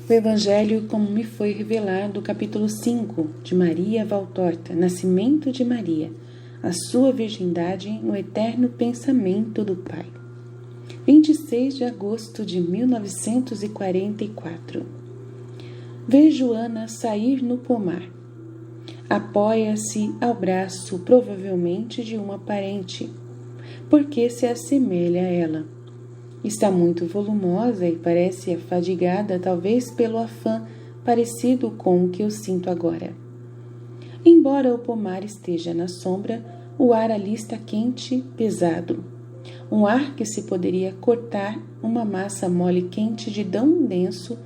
O Evangelho como me foi revelado, capítulo 5, de Maria Valtorta, Nascimento de Maria, a sua virgindade no eterno pensamento do Pai. 26 de agosto de 1944. Vejo Ana sair no pomar. Apoia-se ao braço, provavelmente de uma parente, porque se assemelha a ela. Está muito volumosa e parece afadigada, talvez pelo afã parecido com o que eu sinto agora. Embora o pomar esteja na sombra, o ar ali está quente, pesado. Um ar que se poderia cortar uma massa mole quente de tão denso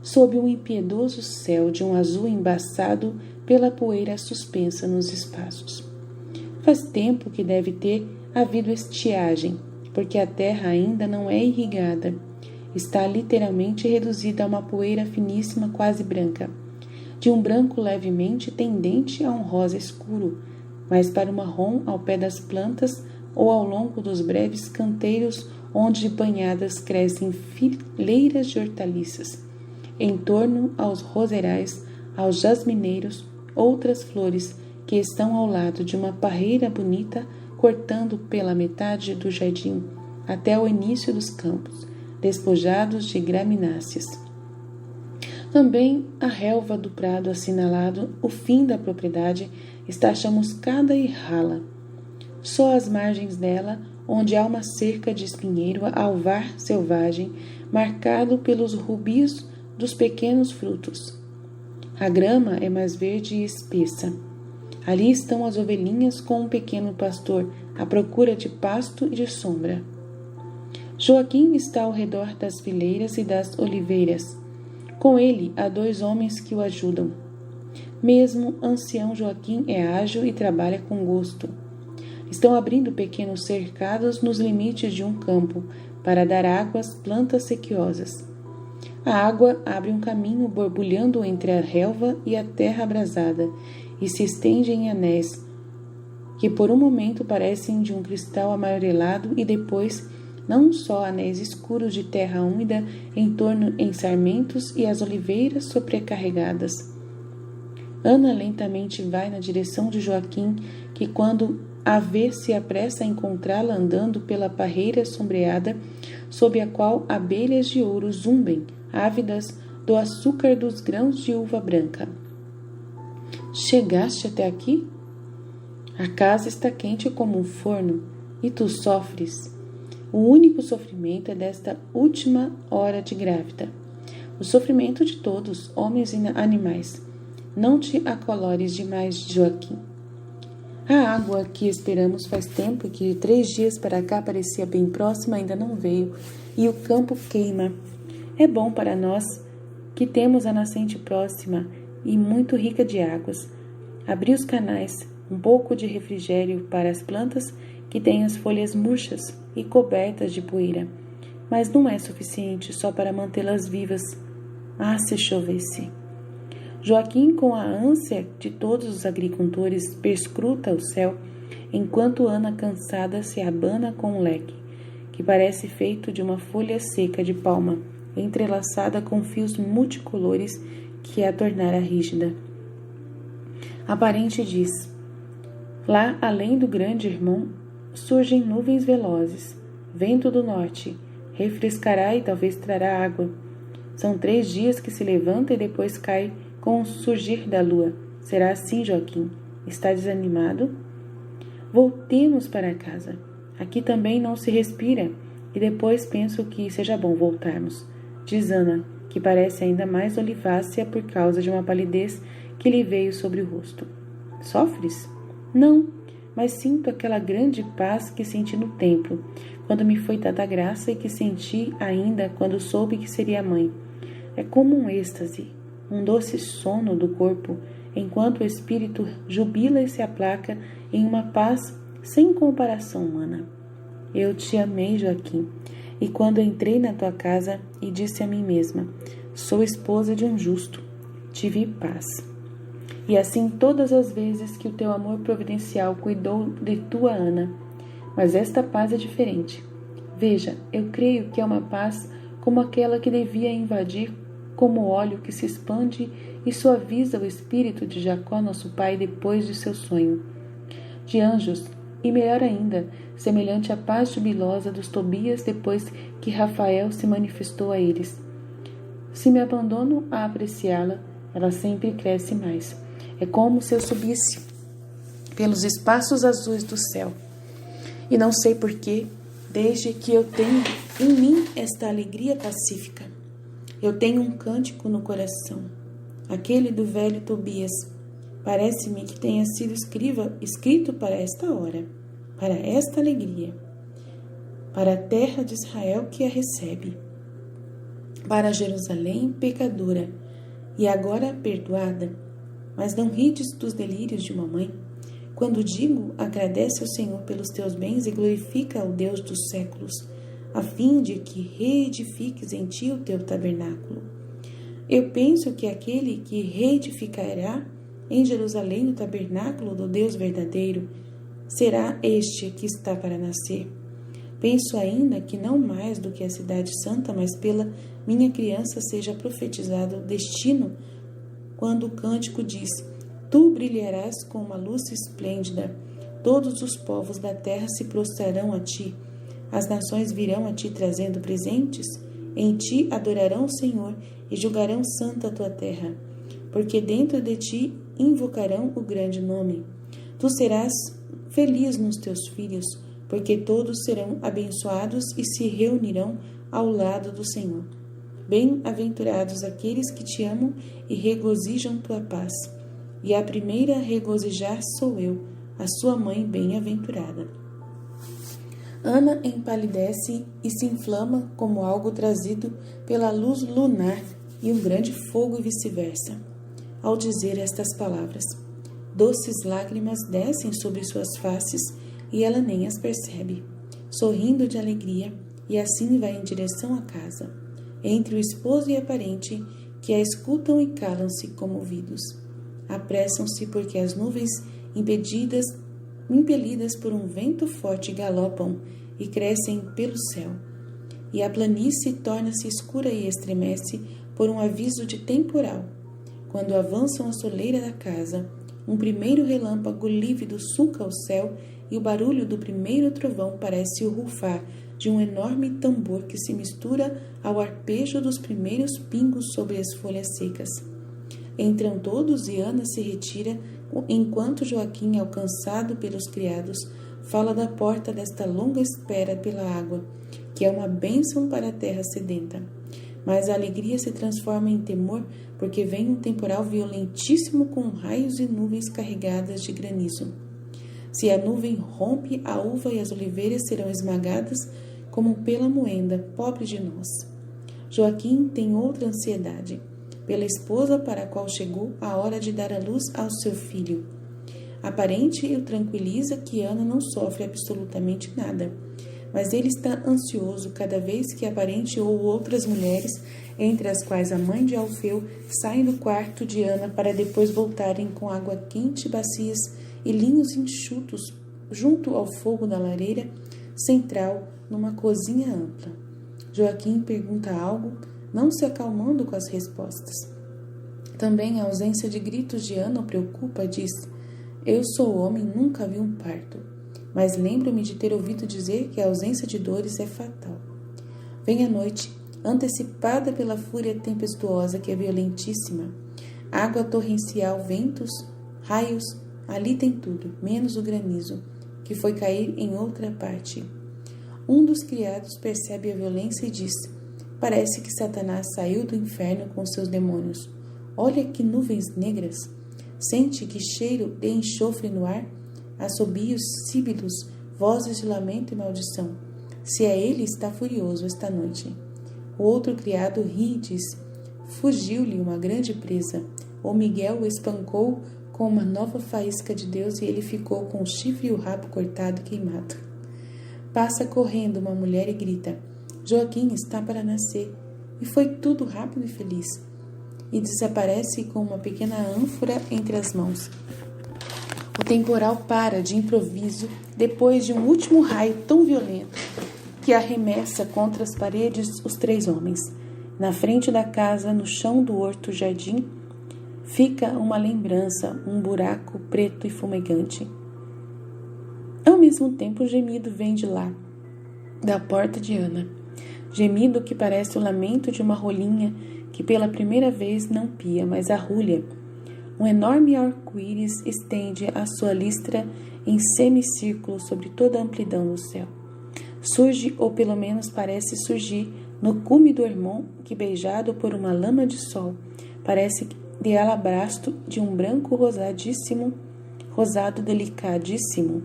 sob um impiedoso céu de um azul embaçado pela poeira suspensa nos espaços. Faz tempo que deve ter havido estiagem, porque a terra ainda não é irrigada. Está literalmente reduzida a uma poeira finíssima, quase branca, de um branco levemente tendente a um rosa escuro, mas para o marrom ao pé das plantas ou ao longo dos breves canteiros onde banhadas crescem fileiras de hortaliças. Em torno aos roseirais, aos jasmineiros, outras flores que estão ao lado de uma parreira bonita cortando pela metade do jardim até o início dos campos, despojados de gramináceas. Também a relva do prado assinalado, o fim da propriedade, está chamuscada e rala. Só às margens dela, onde há uma cerca de espinheiro alvar selvagem, marcado pelos rubis dos pequenos frutos. A grama é mais verde e espessa. Ali estão as ovelhinhas com um pequeno pastor, à procura de pasto e de sombra. Joaquim está ao redor das fileiras e das oliveiras. Com ele há 2 homens que o ajudam. Mesmo ancião Joaquim é ágil e trabalha com gosto. Estão abrindo pequenos cercados nos limites de um campo para dar água às plantas sequiosas. A água abre um caminho borbulhando entre a relva e a terra abrasada e se estende em anéis, que por um momento parecem de um cristal amarelado e depois não só anéis escuros de terra úmida em torno em sarmentos e as oliveiras sobrecarregadas. Ana lentamente vai na direção de Joaquim, que quando a vê se apressa a encontrá-la andando pela parreira sombreada, sob a qual abelhas de ouro zumbem, ávidas do açúcar dos grãos de uva branca. Chegaste até aqui? A casa está quente como um forno, e tu sofres. O único sofrimento é desta última hora de grávida. O sofrimento de todos, homens e animais. Não te acolores demais, Joaquim. A água que esperamos faz tempo que de 3 dias para cá parecia bem próxima, ainda não veio, e o campo queima. É bom para nós que temos a nascente próxima e muito rica de águas. Abri os canais, um pouco de refrigério para as plantas que têm as folhas murchas e cobertas de poeira, mas não é suficiente só para mantê-las vivas. Ah, se chovesse! Joaquim, com a ânsia de todos os agricultores, perscruta o céu, enquanto Ana, cansada, se abana com um leque, que parece feito de uma folha seca de palma, entrelaçada com fios multicolores que a tornara rígida. A parente diz: lá, além do grande irmão, surgem nuvens velozes. Vento do norte. Refrescará e talvez trará água. São 3 dias que se levanta e depois cai com o surgir da lua. Será assim, Joaquim? Está desanimado? Voltemos para casa. Aqui também não se respira, e depois penso que seja bom voltarmos, diz Ana, que parece ainda mais olivácea por causa de uma palidez que lhe veio sobre o rosto. Sofres? Não, mas sinto aquela grande paz que senti no templo, quando me foi dada a graça e que senti ainda quando soube que seria mãe. É como um êxtase, um doce sono do corpo, enquanto o espírito jubila e se aplaca em uma paz sem comparação humana. Eu te amei, Joaquim, e quando entrei na tua casa e disse a mim mesma: sou esposa de um justo, tive paz. E assim todas as vezes que o teu amor providencial cuidou de tua Ana. Mas esta paz é diferente. Veja, eu creio que é uma paz como aquela que devia invadir como óleo que se expande e suaviza o espírito de Jacó, nosso pai, depois de seu sonho. De anjos, e melhor ainda, semelhante à paz jubilosa dos Tobias depois que Rafael se manifestou a eles. Se me abandono a apreciá-la, ela sempre cresce mais. É como se eu subisse pelos espaços azuis do céu. E não sei porquê, desde que eu tenho em mim esta alegria pacífica. Eu tenho um cântico no coração, aquele do velho Tobias. Parece-me que tenha sido escrito para esta hora, para esta alegria, para a terra de Israel que a recebe, para Jerusalém pecadora, e agora perdoada. Mas não rides dos delírios de uma mãe? Quando digo, agradece ao Senhor pelos teus bens e glorifica ao Deus dos séculos, a fim de que reedifiques em ti o teu tabernáculo. Eu penso que aquele que reedificará em Jerusalém o tabernáculo do Deus verdadeiro será este que está para nascer. Penso ainda que não mais do que a cidade santa, mas pela minha criança seja profetizado o destino, quando o cântico diz: Tu brilharás com uma luz esplêndida, todos os povos da terra se prostrarão a ti, as nações virão a ti trazendo presentes, em ti adorarão o Senhor e julgarão santa a tua terra, porque dentro de ti invocarão o grande nome. Tu serás feliz nos teus filhos, porque todos serão abençoados e se reunirão ao lado do Senhor. Bem-aventurados aqueles que te amam e regozijam tua paz. E a primeira a regozijar sou eu, a sua mãe bem-aventurada. Ana empalidece e se inflama como algo trazido pela luz lunar e um grande fogo e vice-versa. Ao dizer estas palavras, doces lágrimas descem sobre suas faces e ela nem as percebe, sorrindo de alegria, e assim vai em direção à casa, entre o esposo e a parente, que a escutam e calam-se comovidos. Apressam-se porque as nuvens, impelidas por um vento forte, galopam e crescem pelo céu, e a planície torna-se escura e estremece por um aviso de temporal. Quando avançam a soleira da casa, um primeiro relâmpago lívido sulca o céu e o barulho do primeiro trovão parece o rufar de um enorme tambor que se mistura ao arpejo dos primeiros pingos sobre as folhas secas. Entram todos e Ana se retira, enquanto Joaquim, alcançado pelos criados, fala da porta desta longa espera pela água, que é uma bênção para a terra sedenta. Mas a alegria se transforma em temor, porque vem um temporal violentíssimo com raios e nuvens carregadas de granizo. Se a nuvem rompe, a uva e as oliveiras serão esmagadas como pela moenda, pobre de nós. Joaquim tem outra ansiedade, pela esposa para a qual chegou a hora de dar à luz ao seu filho. A parente o tranquiliza que Ana não sofre absolutamente nada, mas ele está ansioso cada vez que a parente ou outras mulheres, entre as quais a mãe de Alfeu, saem do quarto de Ana para depois voltarem com água quente, bacias e linhos enxutos junto ao fogo da lareira central numa cozinha ampla. Joaquim pergunta algo, não se acalmando com as respostas. Também a ausência de gritos de Ana o preocupa, diz: Eu sou homem, nunca vi um parto, mas lembro-me de ter ouvido dizer que a ausência de dores é fatal. Vem a noite, antecipada pela fúria tempestuosa que é violentíssima. Água torrencial, ventos, raios, ali tem tudo, menos o granizo, que foi cair em outra parte. Um dos criados percebe a violência e diz: Parece que Satanás saiu do inferno com seus demônios. Olha que nuvens negras! Sente que cheiro de enxofre no ar? Assobios, síbilos, vozes de lamento e maldição. Se é ele, está furioso esta noite. O outro criado ri e diz: Fugiu-lhe uma grande presa. O Miguel o espancou com uma nova faísca de Deus e ele ficou com o chifre e o rabo cortado e queimado. Passa correndo uma mulher e grita: Joaquim está para nascer. E foi tudo rápido e feliz. E desaparece com uma pequena ânfora entre as mãos. O temporal para de improviso depois de um último raio tão violento que arremessa contra as paredes os 3 homens. Na frente da casa, no chão do horto-jardim, fica uma lembrança, um buraco preto e fumegante. Ao mesmo tempo, o gemido vem de lá, da porta de Ana. Gemido que parece o lamento de uma rolinha que pela primeira vez não pia, mas arrulha. Um enorme arco-íris estende a sua listra em semicírculo sobre toda a amplidão do céu. Surge, ou pelo menos parece surgir, no cume do Hermon, que beijado por uma lama de sol, parece de alabastro de um branco rosado delicadíssimo.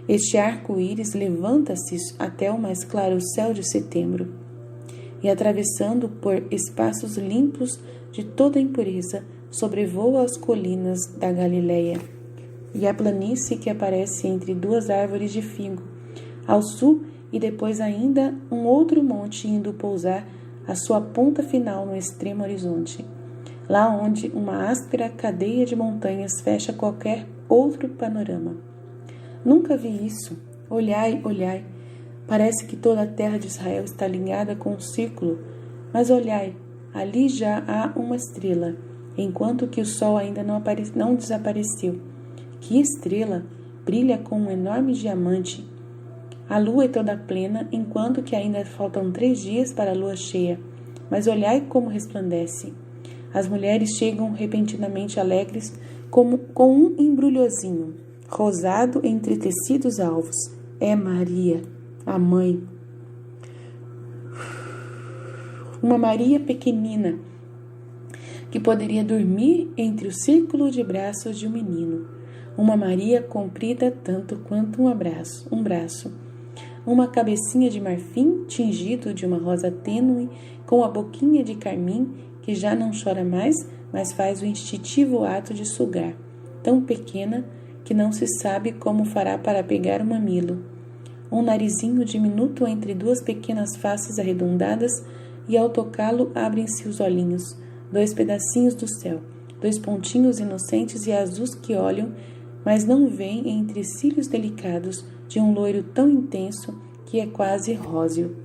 Este arco-íris levanta-se até o mais claro céu de setembro, e atravessando por espaços limpos de toda impureza, sobrevoa as colinas da Galileia e a planície que aparece entre duas árvores de figo, ao sul, e depois ainda um outro monte indo pousar a sua ponta final no extremo horizonte, lá onde uma áspera cadeia de montanhas fecha qualquer outro panorama. Nunca vi isso. Olhai, olhai. Parece que toda a terra de Israel está ligada com um círculo, mas olhai, ali já há uma estrela, enquanto que o sol ainda não desapareceu. Que estrela! Brilha como um enorme diamante. A lua é toda plena, enquanto que ainda faltam 3 dias para a lua cheia. Mas olhai como resplandece. As mulheres chegam repentinamente alegres com um embrulhozinho, rosado entre tecidos alvos. É Maria, a mãe. Uma Maria pequenina, que poderia dormir entre o círculo de braços de um menino. Uma Maria comprida tanto quanto um braço. Uma cabecinha de marfim tingido de uma rosa tênue, com a boquinha de carmim, que já não chora mais, mas faz o instintivo ato de sugar, tão pequena que não se sabe como fará para pegar o mamilo. Um narizinho diminuto entre 2 pequenas faces arredondadas, e ao tocá-lo abrem-se os olhinhos, 2 pedacinhos do céu, 2 pontinhos inocentes e azuis que olham, mas não veem entre cílios delicados de um loiro tão intenso que é quase róseo.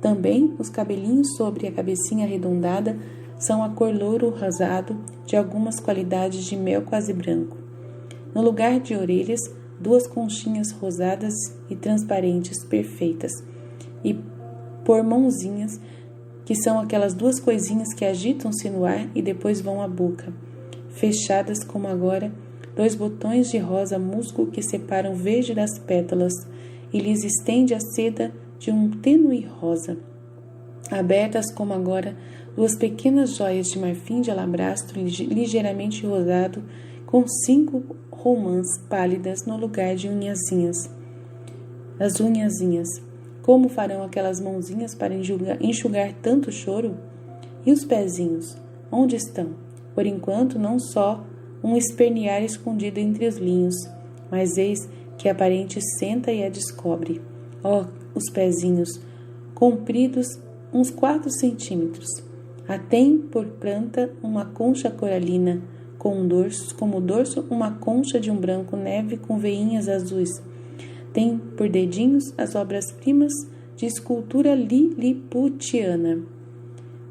Também os cabelinhos sobre a cabecinha arredondada são a cor louro rosado de algumas qualidades de mel quase branco. No lugar de orelhas, 2 conchinhas rosadas e transparentes perfeitas, e por mãozinhas, que são aquelas 2 coisinhas que agitam-se no ar e depois vão à boca, fechadas como agora, 2 botões de rosa musgo que separam o verde das pétalas e lhes estende a seda de um tênue rosa. Abertas como agora, 2 pequenas joias de marfim de alabastro ligeiramente rosado, com 5 romãs pálidas no lugar de unhazinhas. As unhazinhas. Como farão aquelas mãozinhas para enxugar tanto choro? E os pezinhos? Onde estão? Por enquanto, não só um espernear escondido entre os linhos, mas eis que a parente senta e a descobre. Oh, os pezinhos, compridos uns 4 centímetros. A tem por planta uma concha coralina, como o dorso uma concha de um branco neve com veinhas azuis. Tem por dedinhos as obras-primas de escultura liliputiana.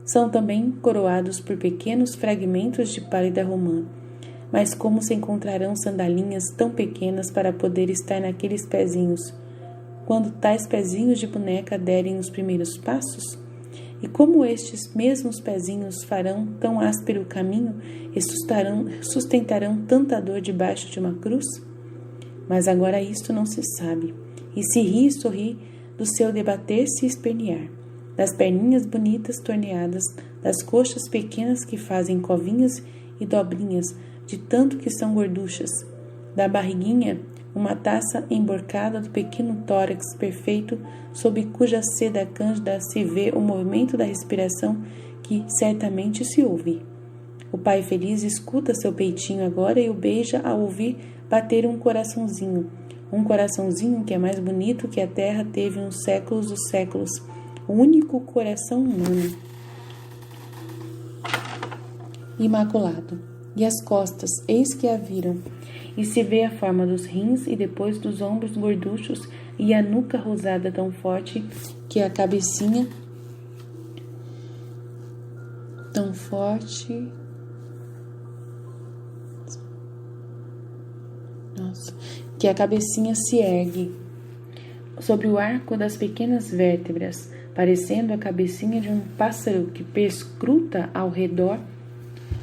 São também coroados por pequenos fragmentos de pálida romã. Mas como se encontrarão sandalinhas tão pequenas para poder estar naqueles pezinhos, quando tais pezinhos de boneca derem os primeiros passos? E como estes mesmos pezinhos farão tão áspero caminho e sustentarão tanta dor debaixo de uma cruz? Mas agora isto não se sabe, e se ri e sorri do seu debater-se e espernear, das perninhas bonitas torneadas, das coxas pequenas que fazem covinhas e dobrinhas, de tanto que são gorduchas, da barriguinha, uma taça emborcada do pequeno tórax perfeito, sob cuja seda cândida se vê o movimento da respiração que certamente se ouve. O pai feliz escuta seu peitinho agora e o beija ao ouvir bater um coraçãozinho que é mais bonito que a terra teve nos séculos dos séculos, o único coração humano. Imaculado. E as costas, eis que a viram, e se vê a forma dos rins e depois dos ombros gorduchos e a nuca rosada tão forte que a cabecinha tão forte. Nossa, que a cabecinha se ergue sobre o arco das pequenas vértebras, parecendo a cabecinha de um pássaro que perscruta ao redor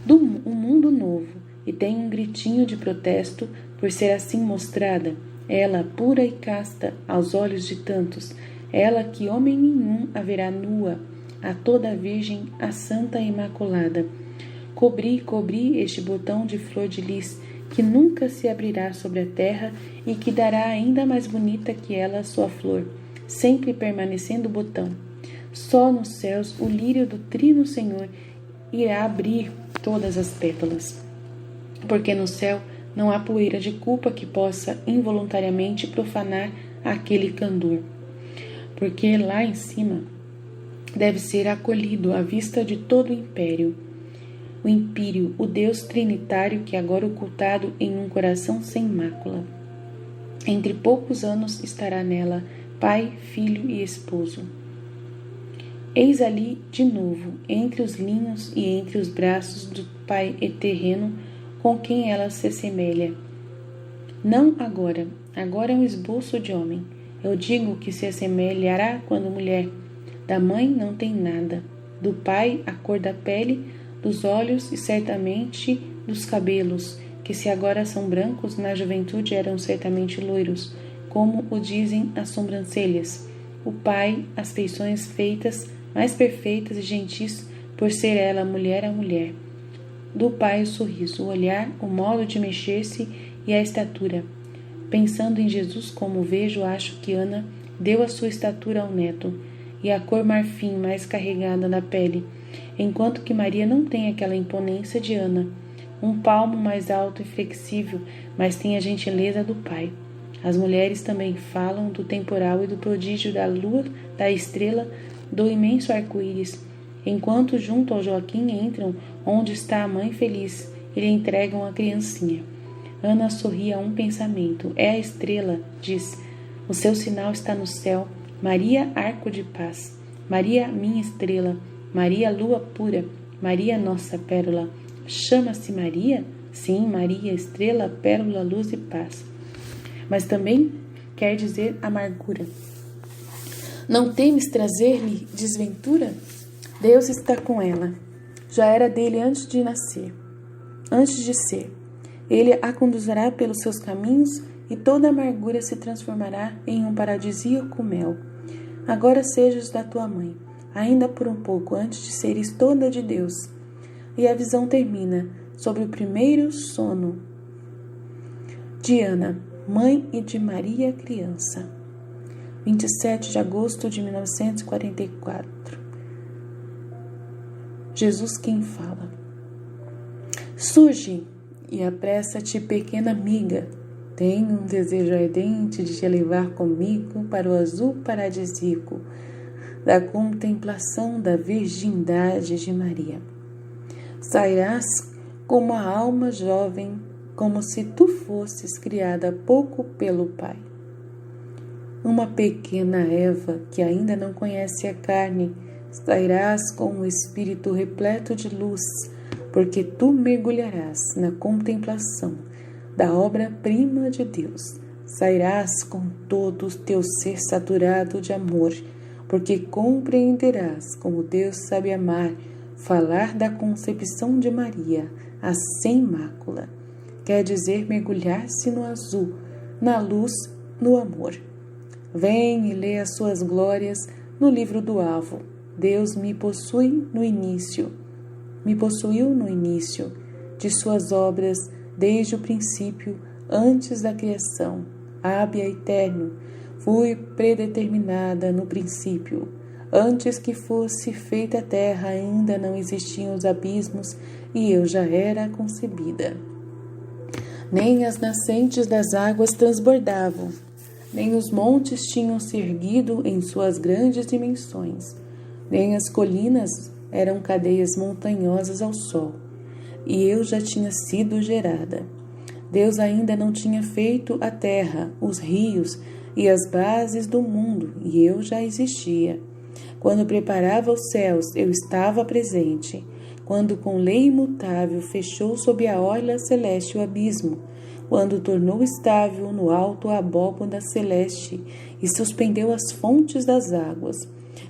um mundo novo e tem um gritinho de protesto por ser assim mostrada, ela pura e casta aos olhos de tantos, ela que homem nenhum haverá nua, a toda a virgem, a santa e imaculada. Cobri este botão de flor de lis, que nunca se abrirá sobre a terra e que dará ainda mais bonita que ela a sua flor, sempre permanecendo botão. Só nos céus o lírio do trino Senhor irá abrir todas as pétalas, porque no céu não há poeira de culpa que possa involuntariamente profanar aquele candor, porque lá em cima deve ser acolhido à vista de todo o império, o Deus trinitário que agora ocultado em um coração sem mácula. Entre poucos anos estará nela Pai, Filho e Esposo. Eis ali, de novo, entre os linhos e entre os braços do Pai terreno, com quem ela se assemelha. Não agora é um esboço de homem. Eu digo que se assemelhará quando mulher. Da mãe não tem nada, do pai a cor da pele, dos olhos e certamente dos cabelos, que se agora são brancos, na juventude eram certamente loiros, como o dizem as sobrancelhas. O pai, as feições feitas, mais perfeitas e gentis, por ser ela mulher a mulher. Do pai o sorriso, o olhar, o modo de mexer-se e a estatura. Pensando em Jesus como vejo, acho que Ana deu a sua estatura ao neto, e a cor marfim mais carregada na pele, enquanto que Maria não tem aquela imponência de Ana, um palmo mais alto e flexível, mas tem a gentileza do pai. As mulheres também falam do temporal e do prodígio da lua, da estrela, do imenso arco-íris, enquanto junto ao Joaquim entram onde está a mãe feliz e lhe entregam a criancinha. Ana sorri a um pensamento. É a estrela, diz. O seu sinal está no céu. Maria, arco de paz. Maria, minha estrela. Maria, lua pura. Maria, nossa pérola. Chama-se Maria? Sim, Maria, estrela, pérola, luz e paz. Mas também quer dizer amargura. Não temes trazer-lhe desventura? Deus está com ela. Já era dele antes de nascer, antes de ser. Ele a conduzirá pelos seus caminhos e toda amargura se transformará em um paradisíaco mel. Agora sejas da tua mãe, ainda por um pouco antes de seres toda de Deus. E a visão termina sobre o primeiro sono de Ana, mãe e de Maria criança. 27 de agosto de 1944. Jesus quem fala. Surge e apressa-te, pequena amiga. Tenho um desejo ardente de te levar comigo para o azul paradisíaco da contemplação da virgindade de Maria. Sairás como a alma jovem, como se tu fosses criada há pouco pelo Pai. Uma pequena Eva que ainda não conhece a carne, sairás com o espírito repleto de luz, porque tu mergulharás na contemplação da obra-prima de Deus. Sairás com todo o teu ser saturado de amor, porque compreenderás como Deus sabe amar, falar da concepção de Maria, a sem mácula. Quer dizer mergulhar-se no azul, na luz, no amor. Vem e lê as suas glórias no livro do Avo. Deus me possuiu no início de suas obras desde o princípio, antes da criação. Ábia eterno, fui predeterminada no princípio. Antes que fosse feita a terra, ainda não existiam os abismos e eu já era concebida. Nem as nascentes das águas transbordavam, nem os montes tinham se erguido em suas grandes dimensões, nem as colinas eram cadeias montanhosas ao sol, e eu já tinha sido gerada. Deus ainda não tinha feito a terra, os rios e as bases do mundo, e eu já existia. Quando preparava os céus, eu estava presente. quando com lei imutável fechou sob a orla celeste o abismo, quando tornou estável no alto a abóbada celeste e suspendeu as fontes das águas,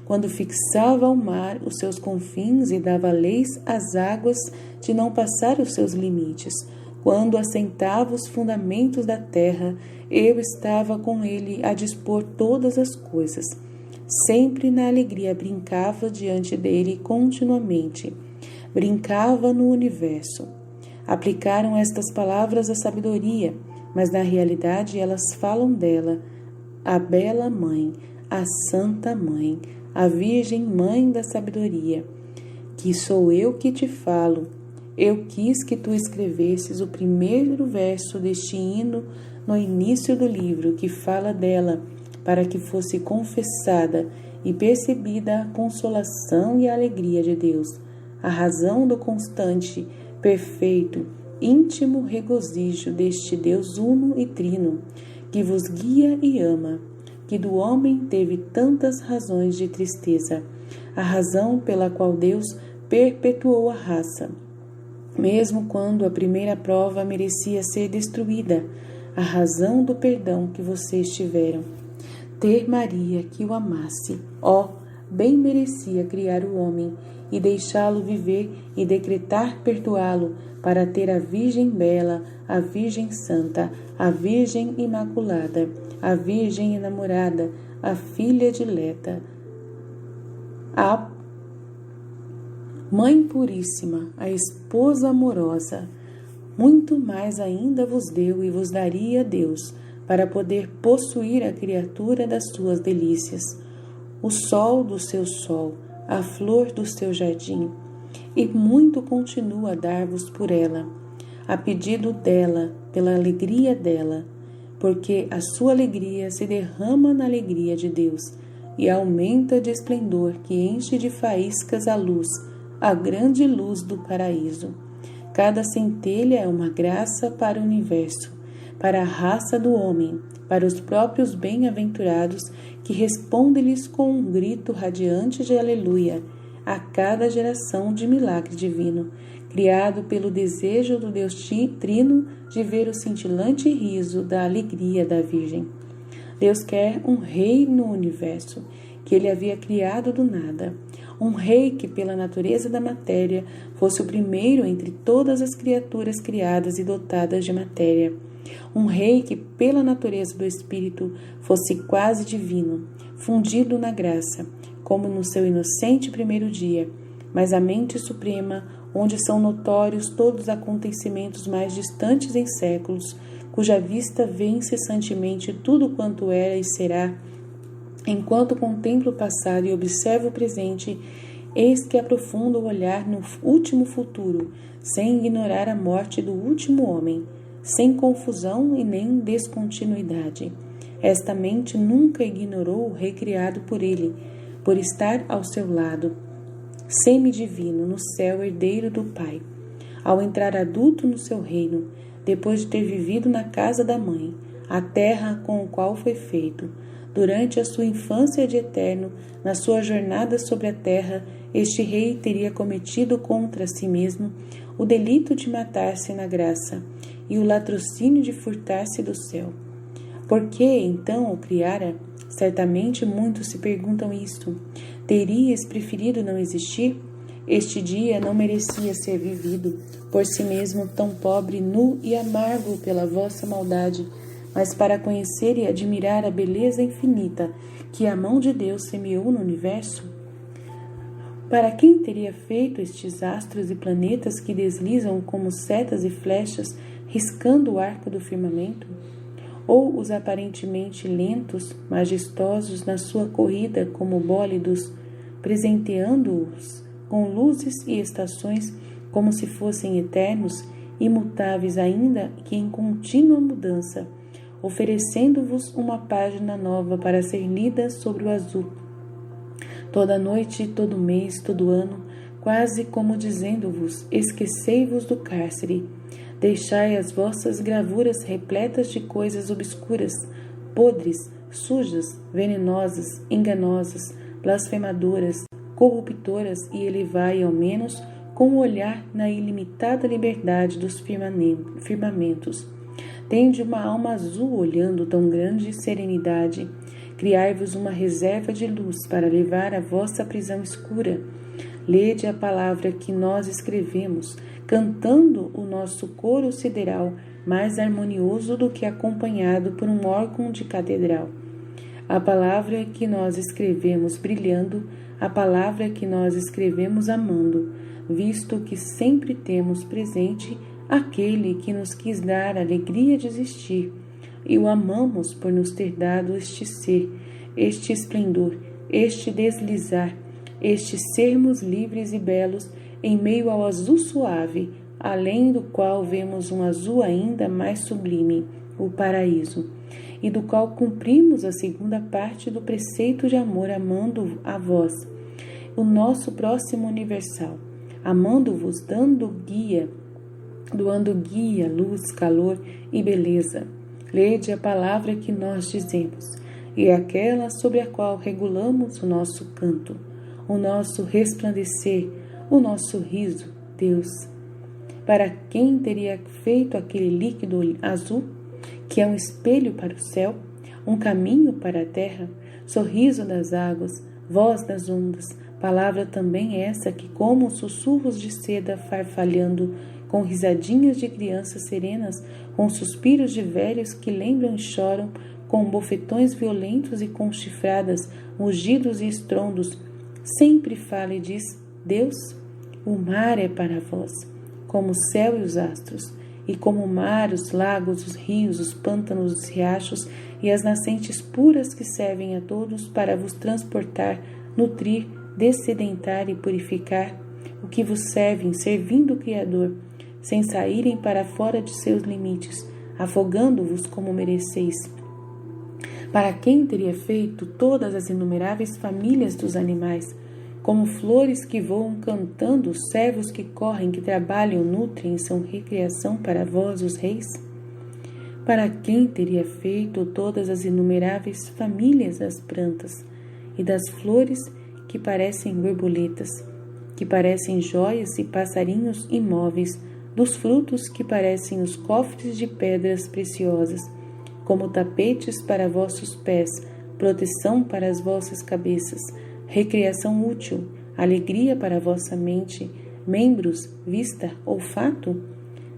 quando fixava ao mar os seus confins e dava leis às águas de não passar os seus limites, quando assentava os fundamentos da terra, eu estava com ele a dispor todas as coisas. Sempre na alegria brincava diante dele continuamente. Brincava no universo. Aplicaram estas palavras à sabedoria, mas na realidade elas falam dela, a bela mãe, a santa mãe, a virgem mãe da sabedoria. Que sou eu que te falo. Eu quis que tu escrevesses o primeiro verso deste hino no início do livro que fala dela, para que fosse confessada e percebida a consolação e a alegria de Deus, a razão do constante, perfeito, íntimo regozijo deste Deus uno e trino, que vos guia e ama, que do homem teve tantas razões de tristeza, a razão pela qual Deus perpetuou a raça, mesmo quando a primeira prova merecia ser destruída, a razão do perdão que vocês tiveram. Ter Maria que o amasse, bem merecia criar o homem e deixá-lo viver e decretar perdoá-lo para ter a Virgem Bela, a Virgem Santa, a Virgem Imaculada, a Virgem Enamorada, a Filha Dileta, a Mãe Puríssima, a Esposa Amorosa. Muito mais ainda vos deu e vos daria Deus, para poder possuir a criatura das suas delícias, o sol do seu sol, a flor do seu jardim, e muito continua a dar-vos por ela, a pedido dela, pela alegria dela, porque a sua alegria se derrama na alegria de Deus, e aumenta de esplendor que enche de faíscas a luz, a grande luz do paraíso. Cada centelha é uma graça para o universo, para a raça do homem, para os próprios bem-aventurados que respondem-lhes com um grito radiante de aleluia a cada geração de milagre divino, criado pelo desejo do Deus Trino de ver o cintilante riso da alegria da Virgem. Deus quer um rei no universo, que ele havia criado do nada, um rei que pela natureza da matéria fosse o primeiro entre todas as criaturas criadas e dotadas de matéria, um rei que pela natureza do espírito fosse quase divino, fundido na graça, como no seu inocente primeiro dia, mas a mente suprema, onde são notórios todos os acontecimentos mais distantes em séculos, cuja vista vê incessantemente tudo quanto era e será. Enquanto contemplo o passado e observo o presente, eis que aprofundo o olhar no último futuro, sem ignorar a morte do último homem, sem confusão e nem descontinuidade. Esta mente nunca ignorou o rei criado por ele, por estar ao seu lado, semidivino, no céu herdeiro do Pai. Ao entrar adulto no seu reino, depois de ter vivido na casa da mãe, a terra com o qual foi feito, durante a sua infância de eterno, na sua jornada sobre a terra, este rei teria cometido contra si mesmo o delito de matar-se na graça e o latrocínio de furtar-se do céu. Por que, então, o criara? Certamente muitos se perguntam isto. Terias preferido não existir? Este dia não merecia ser vivido, por si mesmo tão pobre, nu e amargo pela vossa maldade, mas para conhecer e admirar a beleza infinita que a mão de Deus semeou no universo? Para quem teria feito estes astros e planetas que deslizam como setas e flechas, riscando o arco do firmamento? Ou os aparentemente lentos, majestosos na sua corrida como bólidos, presenteando-os com luzes e estações como se fossem eternos, imutáveis ainda que em contínua mudança, oferecendo-vos uma página nova para ser lida sobre o azul, toda noite, todo mês, todo ano, quase como dizendo-vos: esquecei-vos do cárcere, deixai as vossas gravuras repletas de coisas obscuras, podres, sujas, venenosas, enganosas, blasfemadoras, corruptoras, e elevai ao menos com o olhar na ilimitada liberdade dos firmamentos. Tende uma alma azul olhando tão grande serenidade. Criai-vos uma reserva de luz para levar a vossa prisão escura. Lede a palavra que nós escrevemos, cantando o nosso coro sideral, mais harmonioso do que acompanhado por um órgão de catedral. A palavra que nós escrevemos brilhando, a palavra que nós escrevemos amando, visto que sempre temos presente aquele que nos quis dar a alegria de existir, e o amamos por nos ter dado este ser, este esplendor, este deslizar, este sermos livres e belos em meio ao azul suave, além do qual vemos um azul ainda mais sublime, o paraíso, e do qual cumprimos a segunda parte do preceito de amor, amando a vós, o nosso próximo universal, amando-vos, doando guia, luz, calor e beleza. Lede a palavra que nós dizemos, e aquela sobre a qual regulamos o nosso canto, o nosso resplandecer, o nosso riso, Deus. Para quem teria feito aquele líquido azul, que é um espelho para o céu, um caminho para a terra, sorriso das águas, voz das ondas, palavra também essa que, como sussurros de seda farfalhando, com risadinhas de crianças serenas, com suspiros de velhos que lembram e choram, com bofetões violentos e com chifradas, mugidos e estrondos, sempre fala e diz: Deus, o mar é para vós, como o céu e os astros, e como o mar, os lagos, os rios, os pântanos, os riachos e as nascentes puras que servem a todos para vos transportar, nutrir, dessedentar e purificar, o que vos servem, servindo o Criador, sem saírem para fora de seus limites, afogando-vos como mereceis. Para quem teria feito todas as inumeráveis famílias dos animais, como flores que voam cantando, servos que correm, que trabalham, nutrem e são recriação para vós, os reis? Para quem teria feito todas as inumeráveis famílias das plantas e das flores que parecem borboletas, que parecem joias e passarinhos imóveis, dos frutos que parecem os cofres de pedras preciosas, como tapetes para vossos pés, proteção para as vossas cabeças, recreação útil, alegria para a vossa mente, membros, vista, olfato?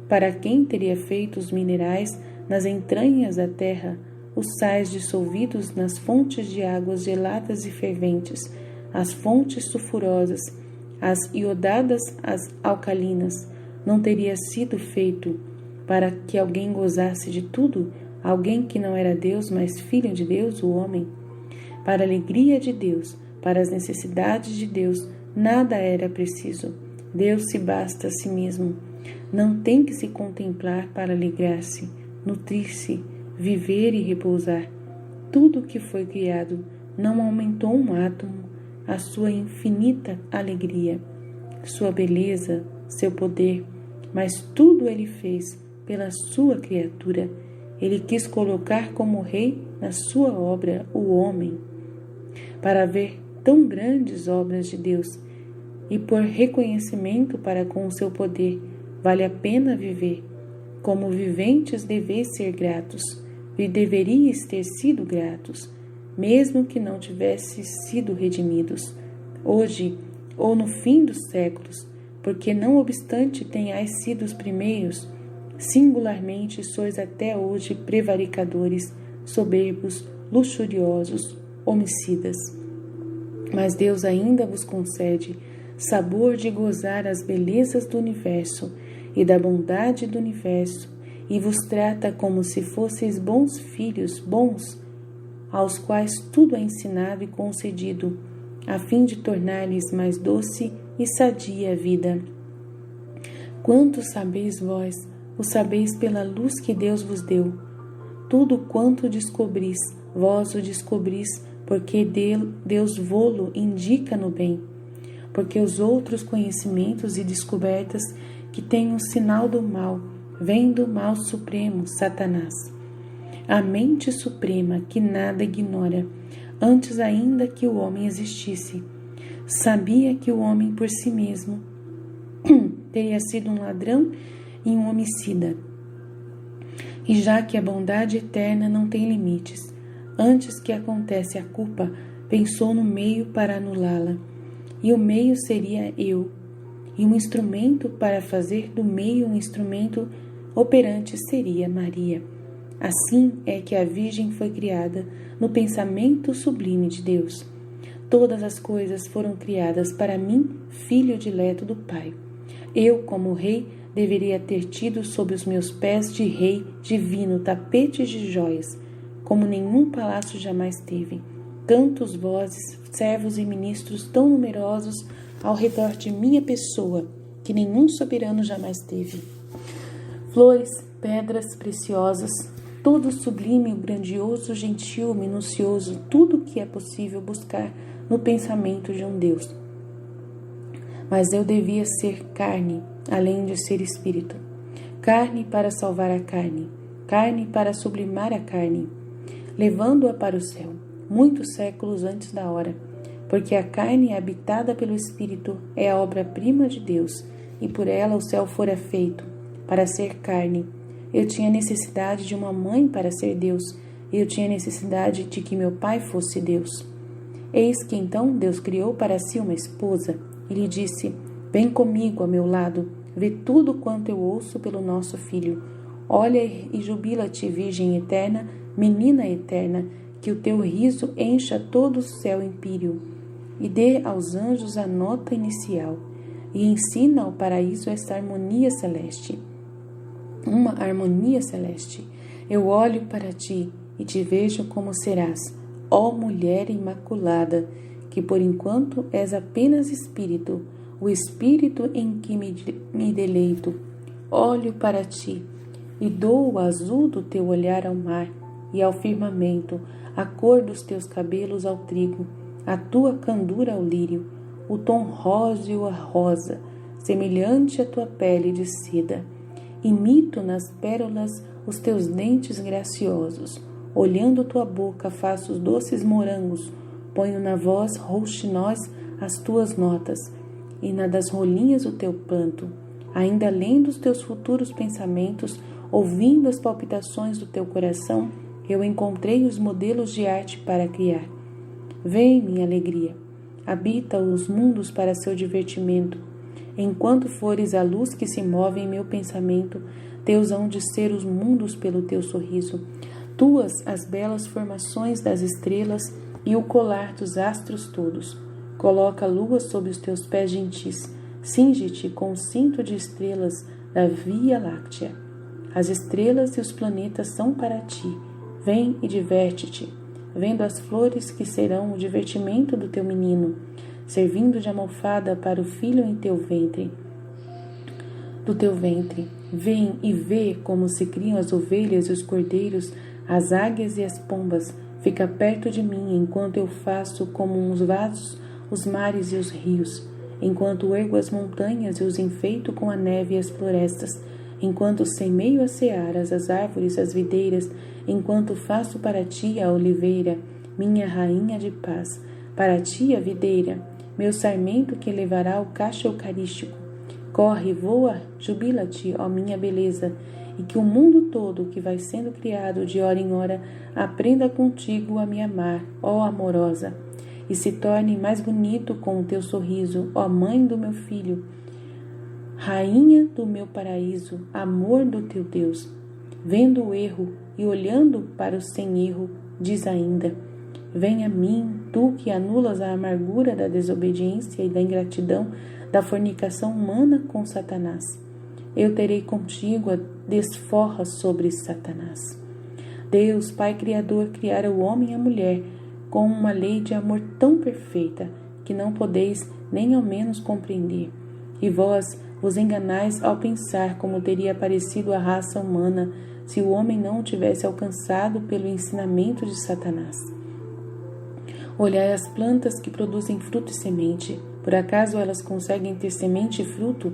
Para quem teria feito os minerais nas entranhas da terra, os sais dissolvidos nas fontes de águas geladas e ferventes, as fontes sulfurosas, as iodadas, as alcalinas, não teria sido feito para que alguém gozasse de tudo, alguém que não era Deus, mas filho de Deus, o homem? Para a alegria de Deus, para as necessidades de Deus, nada era preciso. Deus se basta a si mesmo. Não tem que se contemplar para alegrar-se, nutrir-se, viver e repousar. Tudo o que foi criado não aumentou um átomo a sua infinita alegria, sua beleza, seu poder, mas tudo ele fez pela sua criatura. Ele quis colocar como rei na sua obra o homem, para ver tão grandes obras de Deus e por reconhecimento para com o seu poder, vale a pena viver. Como viventes deveis ser gratos, e deveríeis ter sido gratos, mesmo que não tivesses sido redimidos, hoje ou no fim dos séculos, porque não obstante tenhais sido os primeiros, singularmente sois até hoje prevaricadores, soberbos, luxuriosos, homicidas. Mas Deus ainda vos concede sabor de gozar as belezas do universo e da bondade do universo, e vos trata como se fosseis bons filhos, bons, aos quais tudo é ensinado e concedido, a fim de tornar-lhes mais doce e sadia a vida. Quanto sabeis vós, o sabeis pela luz que Deus vos deu. Tudo quanto descobris, vós o descobris, porque Deus vô-lo indica no bem. Porque os outros conhecimentos e descobertas que têm um sinal do mal, vêm do mal supremo, Satanás. A mente suprema que nada ignora, antes ainda que o homem existisse, sabia que o homem por si mesmo teria sido um ladrão e um homicida. E já que a bondade eterna não tem limites, antes que acontece a culpa, pensou no meio para anulá-la. E o meio seria eu, e um instrumento para fazer do meio um instrumento operante seria Maria. Assim é que a Virgem foi criada no pensamento sublime de Deus. Todas as coisas foram criadas para mim, filho dileto do Pai. Eu, como rei, deveria ter tido sob os meus pés de rei divino tapetes de joias, como nenhum palácio jamais teve. Tantos vozes, servos e ministros tão numerosos ao redor de minha pessoa, que nenhum soberano jamais teve. Flores, pedras preciosas, todo sublime, grandioso, gentil, minucioso, tudo o que é possível buscar no pensamento de um Deus. Mas eu devia ser carne, além de ser espírito. Carne para salvar a carne, carne para sublimar a carne, levando-a para o céu, muitos séculos antes da hora, porque a carne habitada pelo Espírito é a obra-prima de Deus, e por ela o céu fora feito, para ser carne. Eu tinha necessidade de uma mãe para ser Deus, e eu tinha necessidade de que meu pai fosse Deus. Eis que então Deus criou para si uma esposa, e lhe disse: vem comigo a meu lado, vê tudo quanto eu ouço pelo nosso filho. Olha e jubila-te, Virgem eterna, menina eterna, que o teu riso encha todo o céu empíreo, e dê aos anjos a nota inicial, e ensina ao paraíso esta harmonia celeste. Uma harmonia celeste. Eu olho para ti e te vejo como serás, ó mulher imaculada, que por enquanto és apenas espírito, o espírito em que me deleito. Olho para ti e dou o azul do teu olhar ao mar e ao firmamento, a cor dos teus cabelos ao trigo, a tua candura ao lírio, o tom róseo à rosa, semelhante à tua pele de seda. Imito nas pérolas os teus dentes graciosos, olhando tua boca faço os doces morangos, ponho na voz rouxinós as tuas notas, e na das rolinhas o teu pranto, ainda além dos teus futuros pensamentos, ouvindo as palpitações do teu coração, eu encontrei os modelos de arte para criar. Vem, minha alegria, habita os mundos para seu divertimento. Enquanto fores a luz que se move em meu pensamento, teus hão de ser os mundos pelo teu sorriso, tuas as belas formações das estrelas e o colar dos astros todos. Coloca a lua sob os teus pés gentis, cinge-te com o cinto de estrelas da Via Láctea. As estrelas e os planetas são para ti. Vem e diverte-te, vendo as flores que serão o divertimento do teu menino, servindo de almofada para o filho em teu ventre. Do teu ventre, vem e vê como se criam as ovelhas e os cordeiros, as águias e as pombas. Fica perto de mim, enquanto eu faço como uns vasos os mares e os rios, enquanto ergo as montanhas e os enfeito com a neve e as florestas, enquanto semeio as searas, as árvores, as videiras, enquanto faço para ti a oliveira, minha rainha de paz, para ti a videira, meu sarmento que levará o cacho eucarístico. Corre, voa, jubila-te, ó minha beleza, e que o mundo todo que vai sendo criado de hora em hora aprenda contigo a me amar, ó amorosa, e se torne mais bonito com o teu sorriso, ó mãe do meu filho, rainha do meu paraíso, amor do teu Deus. Vendo o erro e olhando para o sem erro, diz ainda: vem a mim, tu que anulas a amargura da desobediência e da ingratidão, da fornicação humana com Satanás. Eu terei contigo a desforra sobre Satanás. Deus, Pai Criador, criara o homem e a mulher com uma lei de amor tão perfeita que não podeis nem ao menos compreender. E vós vos enganais ao pensar como teria aparecido a raça humana se o homem não o tivesse alcançado pelo ensinamento de Satanás. Olhai as plantas que produzem fruto e semente. Por acaso elas conseguem ter semente e fruto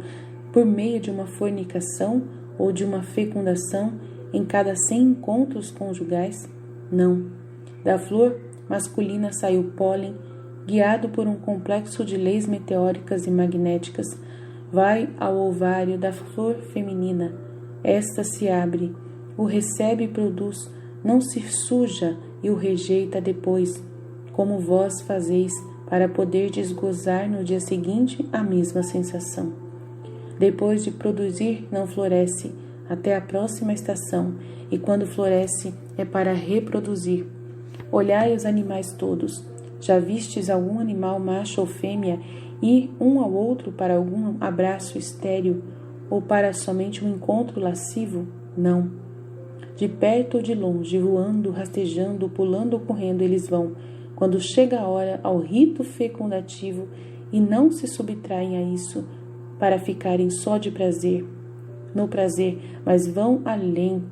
por meio de uma fornicação ou de uma fecundação em cada 100 encontros conjugais? Não. Da flor masculina sai o pólen, guiado por um complexo de leis meteóricas e magnéticas. vai ao ovário da flor feminina. Esta se abre, o recebe e produz, não se suja e o rejeita depois, como vós fazeis, para poderdes gozar no dia seguinte a mesma sensação. Depois de produzir, não floresce, até a próxima estação, e quando floresce, é para reproduzir. Olhai os animais todos. Já vistes algum animal macho ou fêmea ir um ao outro para algum abraço estéril, ou para somente um encontro lascivo? Não. De perto ou de longe, voando, rastejando, pulando ou correndo, eles vão, quando chega a hora, ao rito fecundativo, e não se subtraem a isso para ficarem só de prazer, no prazer, mas vão além,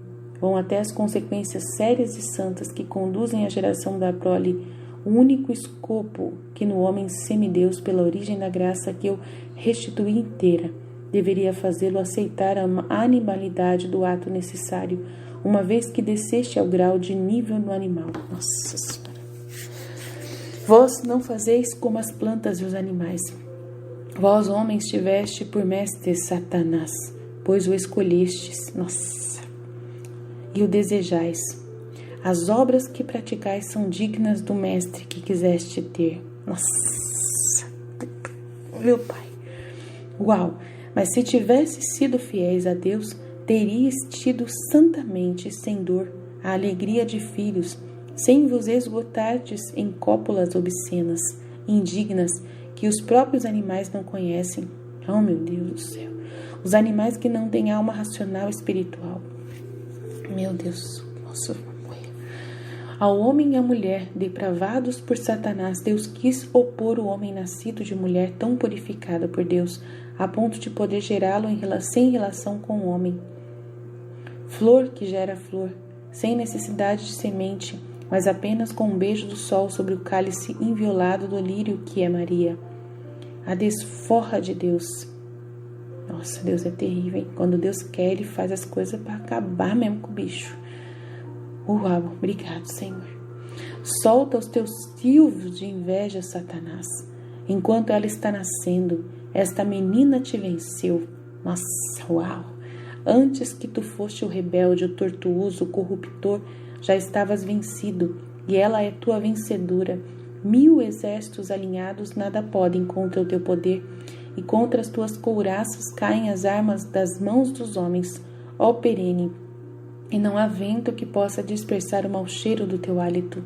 vão até as consequências sérias e santas que conduzem à geração da prole, o único escopo que no homem semideus, pela origem da graça que eu restituí inteira, deveria fazê-lo aceitar a animalidade do ato necessário, uma vez que desceste ao grau de nível no animal. Nossa Senhora! Vós não fazeis como as plantas e os animais. Vós, homens, tiveste por mestre Satanás, pois o escolhestes, e o desejais. As obras que praticais são dignas do mestre que quiseste ter. Meu Pai. Uau! Mas se tivesses sido fiéis a Deus, terias tido santamente, sem dor, a alegria de filhos, sem vos esgotardes em cópulas obscenas, indignas, que os próprios animais não conhecem. Oh, meu Deus do céu! Os animais que não têm alma racional espiritual. Meu Deus, nossa, ao homem e à mulher, depravados por Satanás, Deus quis opor o homem nascido de mulher tão purificada por Deus, a ponto de poder gerá-lo sem relação com o homem. Flor que gera flor, sem necessidade de semente, mas apenas com um beijo do sol sobre o cálice inviolado do lírio que é Maria. A desforra de Deus. Nossa, Deus é terrível, hein? Quando Deus quer, Ele faz as coisas para acabar mesmo com o bicho. Uau, obrigado, Senhor. Solta os teus silvos de inveja, Satanás. Enquanto ela está nascendo, esta menina te venceu. Nossa, uau. Antes que tu foste o rebelde, o tortuoso, o corruptor, já estavas vencido, e ela é tua vencedora. 1000 exércitos alinhados nada podem contra o teu poder, e contra as tuas couraças caem as armas das mãos dos homens, ó perene, e não há vento que possa dispersar o mau cheiro do teu hálito.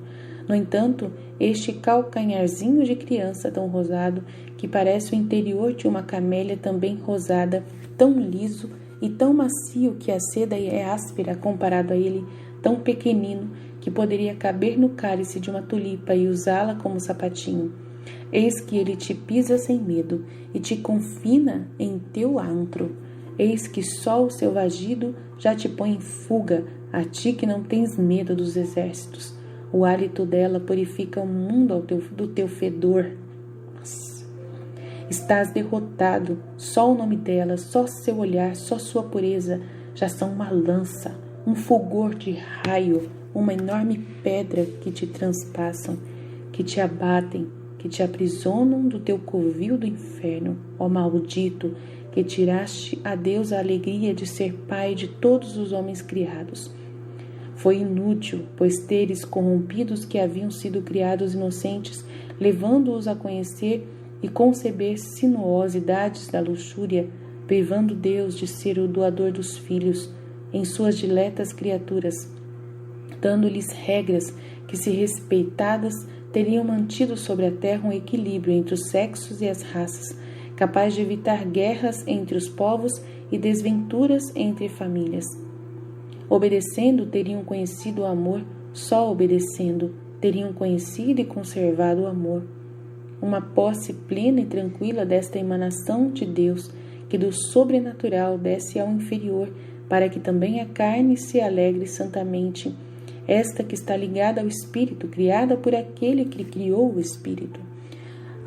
No entanto, este calcanharzinho de criança tão rosado, que parece o interior de uma camélia também rosada, tão liso e tão macio que a seda é áspera comparado a ele, tão pequenino que poderia caber no cálice de uma tulipa e usá-la como sapatinho. Eis que ele te pisa sem medo e te confina em teu antro. Eis que só o seu vagido já te põe em fuga, a ti que não tens medo dos exércitos. O hálito dela purifica o mundo do teu fedor. Nossa. Estás derrotado, só o nome dela, só seu olhar, só sua pureza já são uma lança, um fulgor de raio, uma enorme pedra que te transpassam, que te abatem, que te aprisionam do teu covil do inferno, ó maldito, que tiraste a Deus a alegria de ser pai de todos os homens criados. Foi inútil, pois teres corrompido os que haviam sido criados inocentes, levando-os a conhecer e conceber sinuosidades da luxúria, privando Deus de ser o doador dos filhos em suas diletas criaturas, dando-lhes regras que, se respeitadas, teriam mantido sobre a terra um equilíbrio entre os sexos e as raças, capaz de evitar guerras entre os povos e desventuras entre famílias. Obedecendo, teriam conhecido o amor, só obedecendo, teriam conhecido e conservado o amor. Uma posse plena e tranquila desta emanação de Deus, que do sobrenatural desce ao inferior, para que também a carne se alegre santamente, esta que está ligada ao Espírito, criada por aquele que criou o Espírito.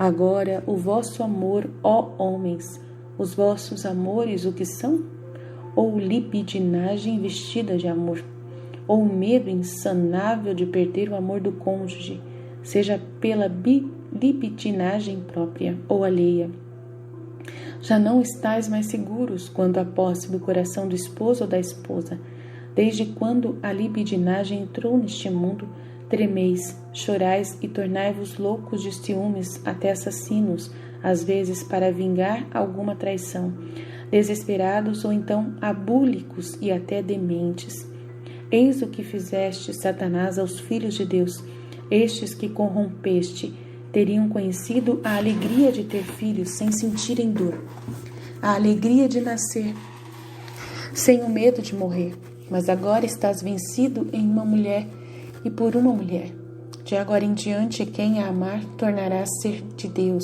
Agora, o vosso amor, ó homens, os vossos amores, o que são? Ou libidinagem vestida de amor, ou medo insanável de perder o amor do cônjuge, seja pela libidinagem própria ou alheia. Já não estáis mais seguros quanto à posse do coração do esposo ou da esposa. Desde quando a libidinagem entrou neste mundo, tremeis, chorais e tornai-vos loucos de ciúmes, até assassinos, às vezes para vingar alguma traição, desesperados ou então abúlicos e até dementes. Eis o que fizeste, Satanás, aos filhos de Deus. Estes que corrompeste teriam conhecido a alegria de ter filhos sem sentirem dor, a alegria de nascer sem o medo de morrer. Mas agora estás vencido em uma mulher e por uma mulher. De agora em diante, quem a amar tornará a ser de Deus,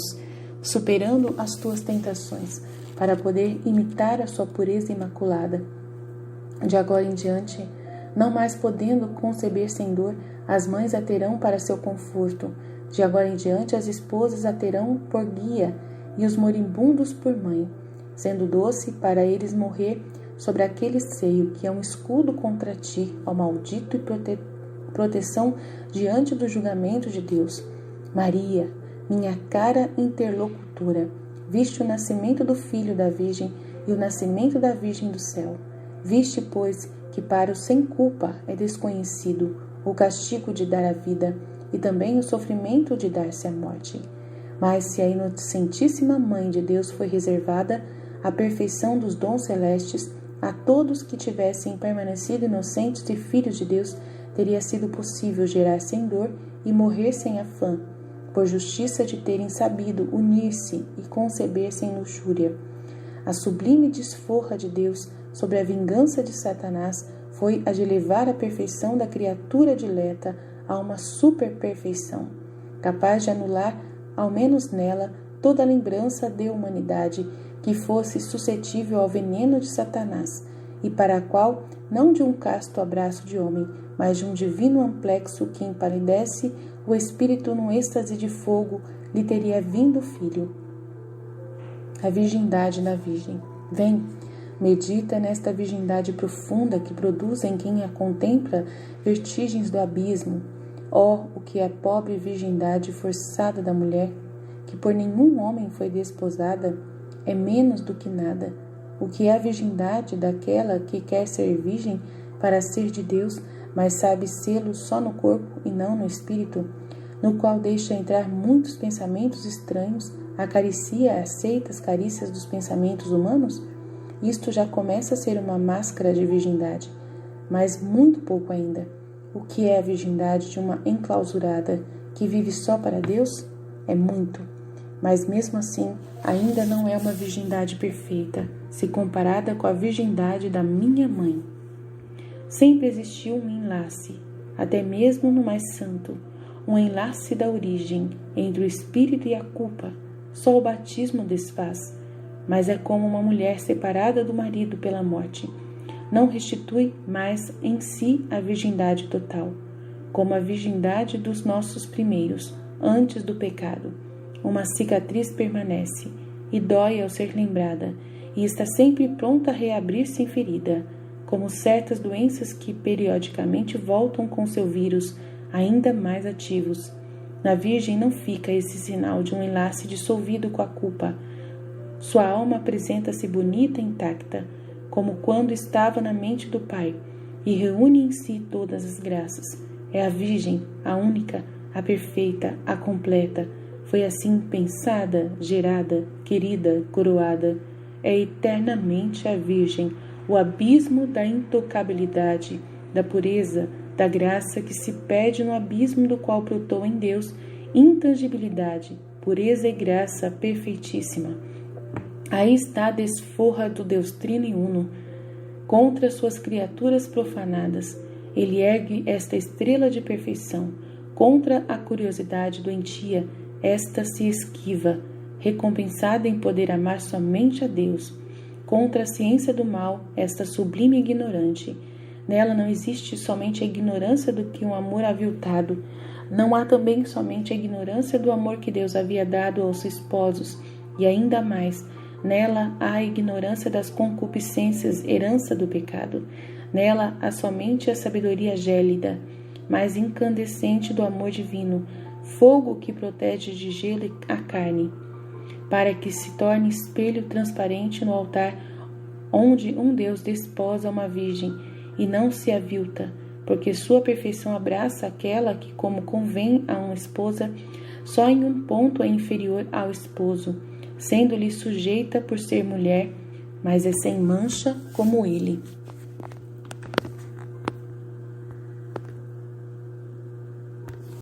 superando as tuas tentações, para poder imitar a sua pureza imaculada. De agora em diante, não mais podendo conceber sem dor, as mães a terão para seu conforto. De agora em diante, as esposas a terão por guia e os moribundos por mãe, sendo doce para eles morrer sobre aquele seio que é um escudo contra ti, ó maldito, e proteção diante do julgamento de Deus. Maria, minha cara interlocutora, viste o nascimento do Filho da Virgem e o nascimento da Virgem do céu. Viste, pois, que para o sem culpa é desconhecido o castigo de dar a vida e também o sofrimento de dar-se à morte. Mas se a inocentíssima Mãe de Deus foi reservada a perfeição dos dons celestes, a todos que tivessem permanecido inocentes e filhos de Deus, teria sido possível gerar sem dor e morrer sem afã, por justiça de terem sabido unir-se e conceber sem luxúria. A sublime desforra de Deus sobre a vingança de Satanás foi a de levar a perfeição da criatura dileta a uma superperfeição, capaz de anular, ao menos nela, toda a lembrança de humanidade que fosse suscetível ao veneno de Satanás, e para a qual, não de um casto abraço de homem, mas de um divino amplexo que empalidece o espírito num êxtase de fogo, lhe teria vindo o filho. A virgindade da Virgem. Vem, medita nesta virgindade profunda que produz em quem a contempla vertigens do abismo. Oh, o que é a pobre virgindade forçada da mulher, que por nenhum homem foi desposada, é menos do que nada. O que é a virgindade daquela que quer ser virgem para ser de Deus, mas sabe sê-lo só no corpo e não no espírito, no qual deixa entrar muitos pensamentos estranhos, acaricia as aceitas carícias dos pensamentos humanos? Isto já começa a ser uma máscara de virgindade, mas muito pouco ainda. O que é a virgindade de uma enclausurada que vive só para Deus? É muito. Mas mesmo assim, ainda não é uma virgindade perfeita, se comparada com a virgindade da minha mãe. Sempre existiu um enlace, até mesmo no mais santo, um enlace da origem entre o espírito e a culpa. Só o batismo desfaz, mas é como uma mulher separada do marido pela morte. Não restitui mais em si a virgindade total, como a virgindade dos nossos primeiros, antes do pecado. Uma cicatriz permanece e dói ao ser lembrada, e está sempre pronta a reabrir-se em ferida, como certas doenças que periodicamente voltam com seu vírus ainda mais ativos. Na Virgem não fica esse sinal de um enlace dissolvido com a culpa. Sua alma apresenta-se bonita e intacta, como quando estava na mente do Pai, e reúne em si todas as graças. É a Virgem, a única, a perfeita, a completa. Foi assim pensada, gerada, querida, coroada. É eternamente a Virgem, o abismo da intocabilidade, da pureza, da graça que se perde no abismo do qual brotou em Deus intangibilidade, pureza e graça perfeitíssima. Aí está a desforra do Deus Trino e Uno contra suas criaturas profanadas. Ele ergue esta estrela de perfeição. Contra a curiosidade doentia, esta se esquiva, recompensada em poder amar somente a Deus. Contra a ciência do mal, esta sublime ignorante. Nela não existe somente a ignorância do que um amor aviltado. Não há também somente a ignorância do amor que Deus havia dado aos esposos, e ainda mais, nela há a ignorância das concupiscências, herança do pecado. Nela há somente a sabedoria gélida, mas incandescente do amor divino, fogo que protege de gelo a carne. para que se torne espelho transparente no altar onde um Deus desposa uma virgem e não se avilta, porque sua perfeição abraça aquela que, como convém a uma esposa, só em um ponto é inferior ao esposo, sendo-lhe sujeita por ser mulher, mas é sem mancha como ele.